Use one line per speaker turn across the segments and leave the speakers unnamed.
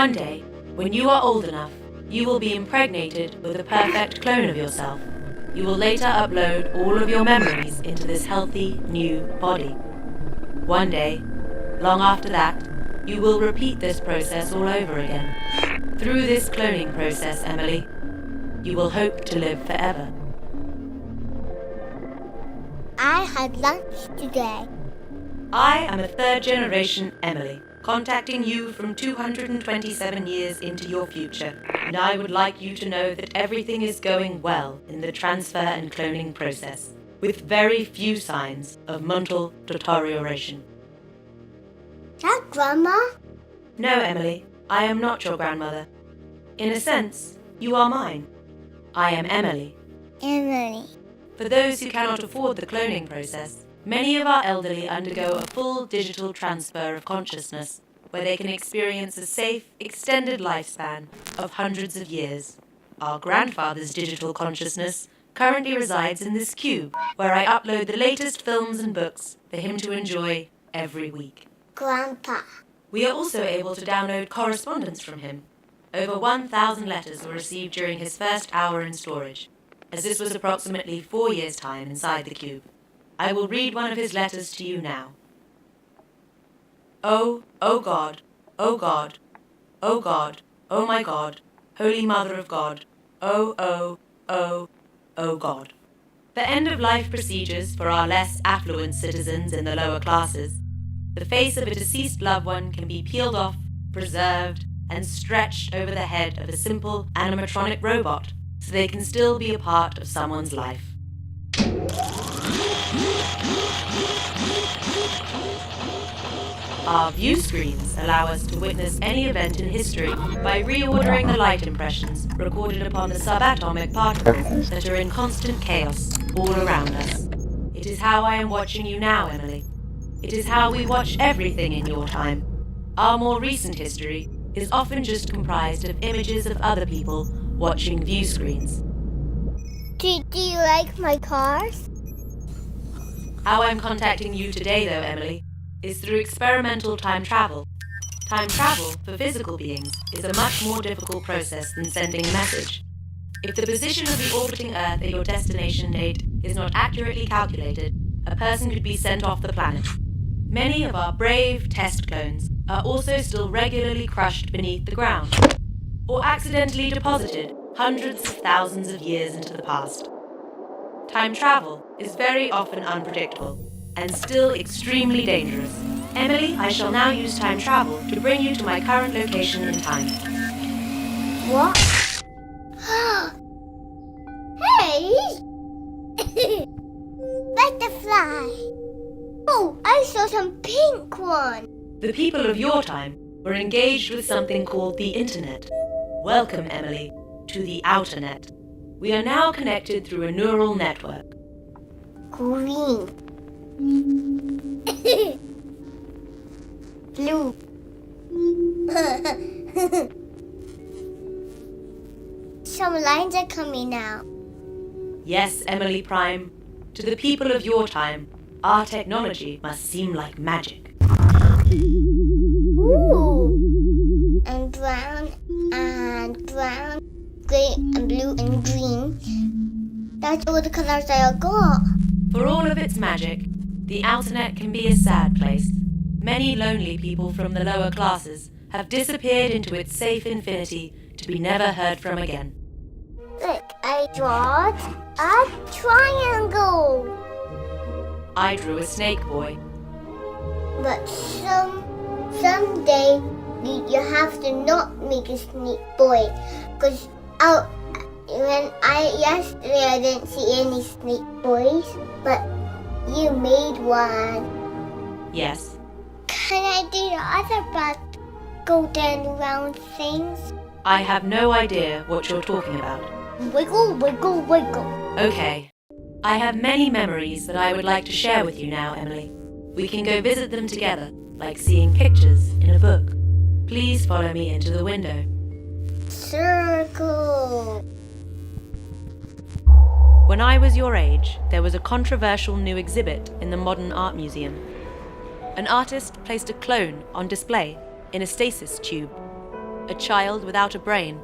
One day, when you are old enough, you will be impregnated with a perfect clone of yourself. You will later upload all of your memories into this healthy, new body. One day, long after that, you will repeat this process all over again. Through this cloning process, Emily, you will hope to live forever.
I had lunch today.
I am a third-generation Emily, contacting you from 227 years into your future, and I would like you to know that everything is going well in the transfer and cloning process, with very few signs of mental deterioration.
That Grandma?
No, Emily, I am not your grandmother. In a sense, you are mine. I am Emily.
Emily.
For those who cannot afford the cloning process, many of our elderly undergo a full digital transfer of consciousness, where they can experience a safe, extended lifespan of hundreds of years. Our grandfather's digital consciousness currently resides in this cube, where I upload the latest films and books for him to enjoy every week.
Grandpa.
We are also able to download correspondence from him. Over 1,000 letters were received during his first hour in storage, as this was approximately 4 years' time inside the cube. I will read one of his letters to you now. Oh God, oh God, oh God, oh my God, Holy Mother of God, oh God. For end-of-life procedures for our less affluent citizens in the lower classes, the face of a deceased loved one can be peeled off, preserved, and stretched over the head of a simple animatronic robot, so they can still be a part of someone's life. Our view screens allow us to witness any event in history by reordering the light impressions recorded upon the subatomic particles that are in constant chaos all around us. It is how I am watching you now, Emily. It is how we watch everything in your time. Our more recent history is often just comprised of images of other people watching view screens.
Do you like my cars?
How I'm contacting you today, though, Emily, is through experimental time travel. Time travel, for physical beings, is a much more difficult process than sending a message. If the position of the orbiting Earth at your destination date is not accurately calculated, a person could be sent off the planet. Many of our brave test clones are also still regularly crushed beneath the ground, or accidentally deposited hundreds of thousands of years into the past. Time travel is very often unpredictable, and still extremely dangerous. Emily, I shall now use time travel to bring you to my current location in time.
What? Hey! Butterfly! Oh, I saw some pink one.
The people of your time were engaged with something called the Internet. Welcome, Emily, to the Outer Net. We are now connected through a neural network.
Green. Blue. Some lines are coming out.
Yes, Emily Prime, to the people of your time, our technology must seem like magic.
Ooh. And brown, grey and blue and green. That's all the colors I got.
For all of its magic, the Outernet can be a sad place. Many lonely people from the lower classes have disappeared into its safe infinity to be never heard from again.
Look, I drawed a triangle.
I drew a snake boy.
But someday you have to not make a snake boy, because yesterday I didn't see any snake boys, but you made one.
Yes.
Can I do the other part? Go down round things?
I have no idea what you're talking about.
Wiggle, wiggle, wiggle.
Okay. I have many memories that I would like to share with you now, Emily. We can go visit them together, like seeing pictures in a book. Please follow me into the window.
Circle.
When I was your age, there was a controversial new exhibit in the Modern Art Museum. An artist placed a clone on display in a stasis tube. a child without a brain,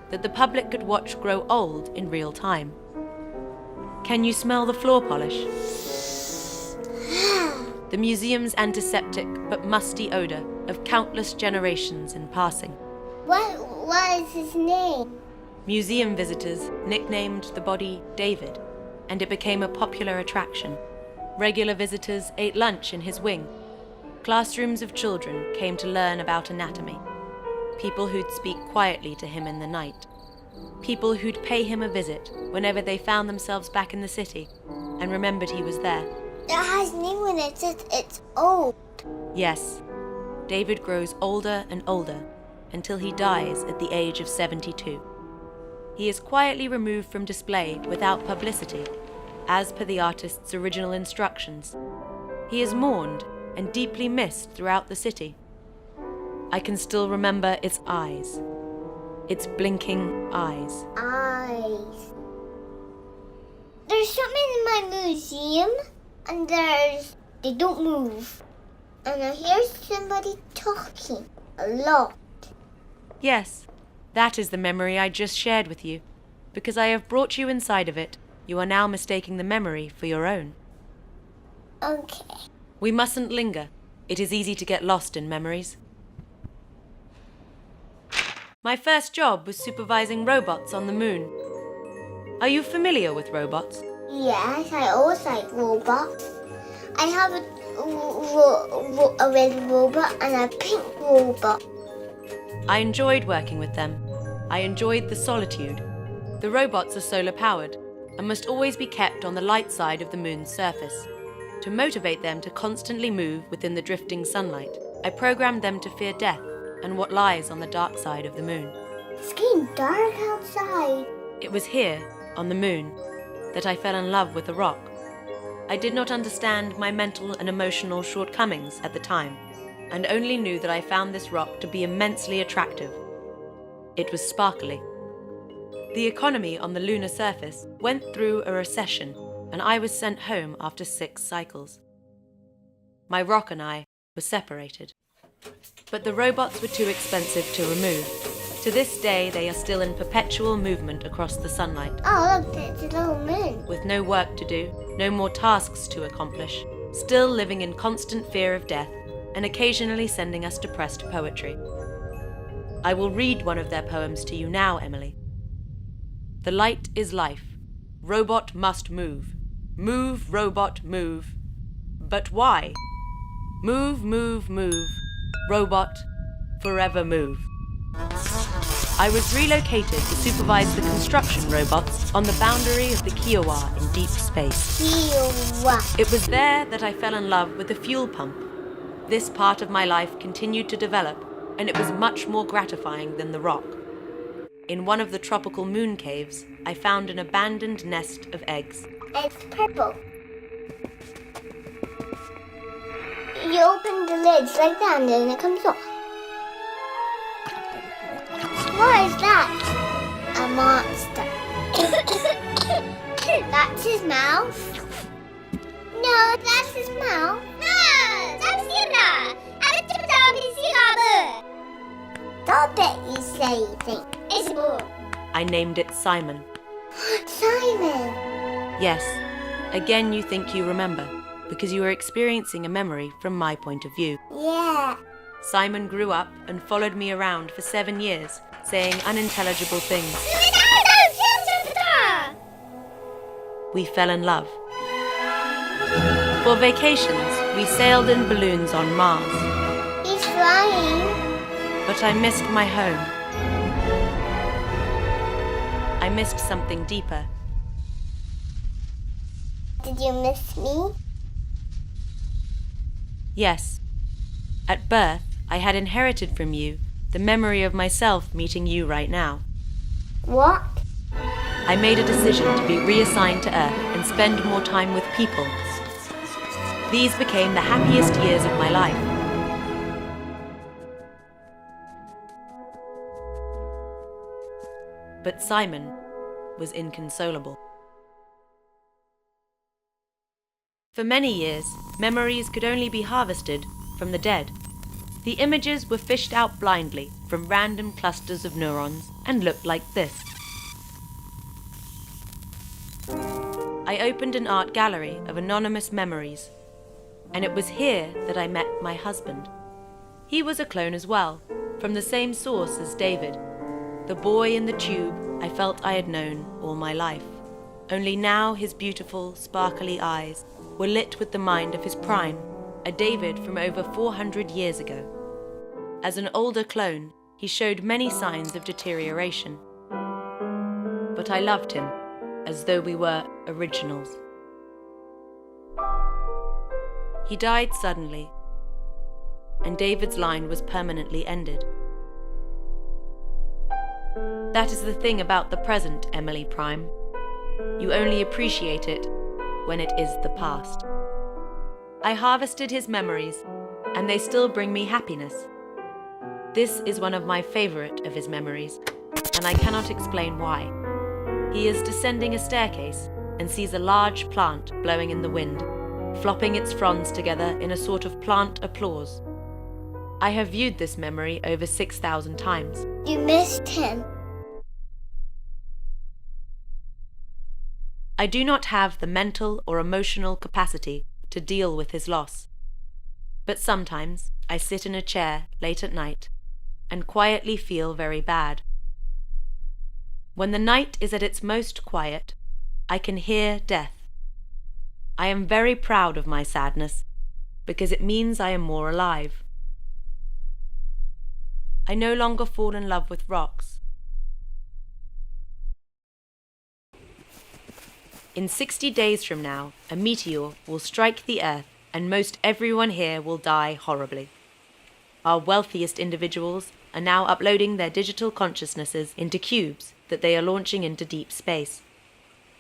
that the public could watch grow old in real time. Can you smell the floor polish? The museum's antiseptic but musty odor of countless generations in passing.
What is his name?
Museum visitors nicknamed the body David, and it became a popular attraction. Regular visitors ate lunch in his wing. Classrooms of children came to learn about anatomy. People who'd speak quietly to him in the night. People who'd pay him a visit whenever they found themselves back in the city and remembered he was there.
It has name when it says it's old.
Yes, David grows older and older until he dies at the age of 72. He is quietly removed from display without publicity, as per the artist's original instructions. He is mourned and deeply missed throughout the city. I can still remember its eyes, its blinking eyes.
Eyes. There's something in my museum, and they don't move. And I hear somebody talking a lot.
Yes, that is the memory I just shared with you. Because I have brought you inside of it, you are now mistaking the memory for your own.
Okay.
We mustn't linger. It is easy to get lost in memories. My first job was supervising robots on the moon. Are you familiar with robots?
Yes, I always like robots. I have a red robot and a pink robot.
I enjoyed working with them. I enjoyed the solitude. The robots are solar powered and must always be kept on the light side of the moon's surface. To motivate them to constantly move within the drifting sunlight, I programmed them to fear death and what lies on the dark side of the moon.
It's getting dark outside.
It was here, on the moon, that I fell in love with the rock. I did not understand my mental and emotional shortcomings at the time, and only knew that I found this rock to be immensely attractive. It was sparkly. The economy on the lunar surface went through a recession, and I was sent home after 6 cycles. My rock and I were separated. But the robots were too expensive to remove. To this day, they are still in perpetual movement across the sunlight.
Oh, look, there's a little moon.
With no work to do, no more tasks to accomplish, still living in constant fear of death, and occasionally sending us depressed poetry. I will read one of their poems to you now, Emily. The light is life. Robot must move. Move, robot, move. But why? Move, move, move. Robot, forever move. I was relocated to supervise the construction robots on the boundary of the Kiowa in deep space.
Kiowa.
It was there that I fell in love with the fuel pump. This part of my life continued to develop, and it was much more gratifying than the rock. In one of the tropical moon caves, I found an abandoned nest of eggs.
It's purple. You open the lids like that and then it comes off. What is that? A monster. That's his mouth? No, that's his mouth. Stop it, you silly thing.
I named it Simon.
Simon.
Yes, again you think you remember, because you are experiencing a memory from my point of view.
Yeah.
Simon grew up and followed me around for 7 years, saying unintelligible things. We fell in love. For vacations, we sailed in balloons on Mars.
He's flying.
But I missed my home. I missed something deeper.
Did you miss me?
Yes. At birth, I had inherited from you the memory of myself meeting you right now.
What?
I made a decision to be reassigned to Earth and spend more time with people. These became the happiest years of my life. But Simon was inconsolable. For many years, memories could only be harvested from the dead. The images were fished out blindly from random clusters of neurons and looked like this. I opened an art gallery of anonymous memories, and it was here that I met my husband. He was a clone as well, from the same source as David, the boy in the tube I felt I had known all my life. Only now his beautiful, sparkly eyes were lit with the mind of his prime, a David from over 400 years ago. As an older clone, he showed many signs of deterioration. But I loved him, as though we were originals. He died suddenly, and David's line was permanently ended. That is the thing about the present, Emily Prime. You only appreciate it when it is the past. I harvested his memories, and they still bring me happiness. This is one of my favorite of his memories, and I cannot explain why. He is descending a staircase and sees a large plant blowing in the wind, flopping its fronds together in a sort of plant applause. I have viewed this memory over 6,000 times.
You missed him.
I do not have the mental or emotional capacity to deal with his loss. But sometimes I sit in a chair late at night and quietly feel very bad. When the night is at its most quiet, I can hear death. I am very proud of my sadness because it means I am more alive. I no longer fall in love with rocks. In 60 days from now, a meteor will strike the Earth and most everyone here will die horribly. Our wealthiest individuals are now uploading their digital consciousnesses into cubes that they are launching into deep space.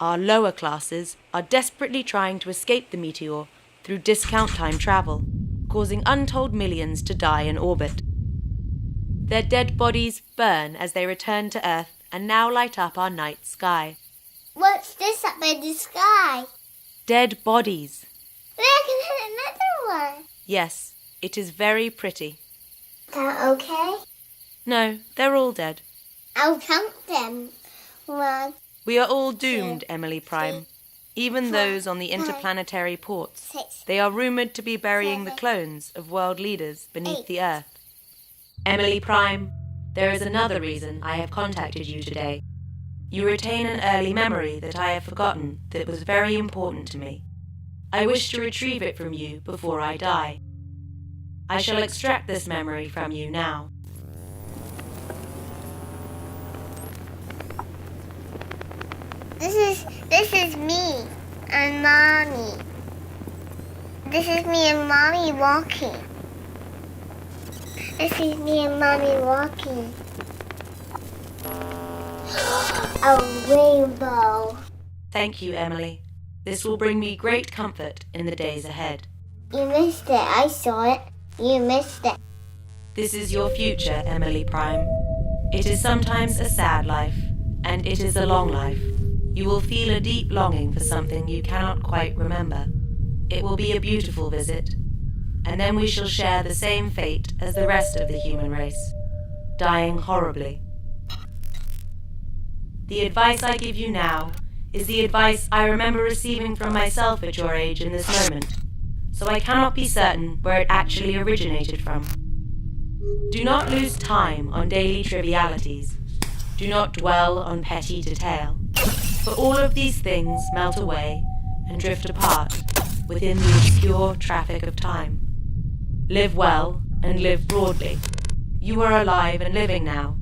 Our lower classes are desperately trying to escape the meteor through discount time travel, causing untold millions to die in orbit. Their dead bodies burn as they return to Earth and now light up our night sky.
What's this up in the sky?
Dead bodies.
Look, and another one.
Yes, it is very pretty.
That okay?
No, they're all dead.
I'll count them. 1,
We are all doomed,
2,
Emily Prime.
3,
Even
4,
those on the
5,
interplanetary ports.
6.
They are rumoured to be burying the
7,
clones of world leaders beneath
8.
the Earth. Emily Prime, there is another reason I have contacted you today. You retain an early memory that I have forgotten that was very important to me. I wish to retrieve it from you before I die. I shall extract this memory from you now.
This is me and Mommy. This is me and Mommy walking. This is me and Mommy walking. A rainbow.
Thank you, Emily. This will bring me great comfort in the days ahead.
You missed it. I saw it. You missed it.
This is your future, Emily Prime. It is sometimes a sad life, and it is a long life. You will feel a deep longing for something you cannot quite remember. It will be a beautiful visit, and then we shall share the same fate as the rest of the human race, dying horribly. The advice I give you now is the advice I remember receiving from myself at your age in this moment, so I cannot be certain where it actually originated from. Do not lose time on daily trivialities. Do not dwell on petty detail, for all of these things melt away and drift apart within the obscure traffic of time. Live well and live broadly. You are alive and living now.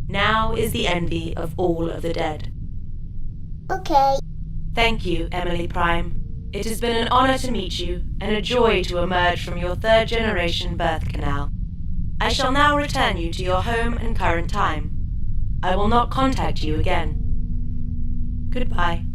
Now is the envy of all of the dead.
Okay.
Thank you, Emily Prime. It has been an honor to meet you and a joy to emerge from your third-generation birth canal. I shall now return you to your home and current time. I will not contact you again. Goodbye.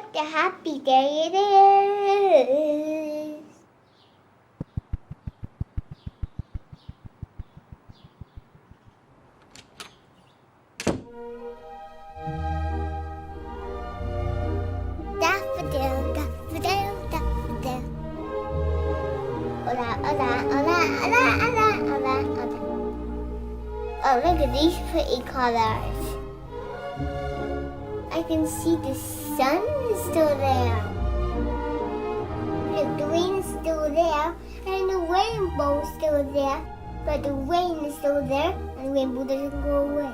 Look, the happy day it is. Daffodil, daffodil, daffodil. Hola, hola, hola, hola, hola, hola, hola. Oh, look at these pretty colors. I can see the sun is still there. The green is still there, and the rainbow is still there. But the rain is still there, and the rainbow doesn't go away.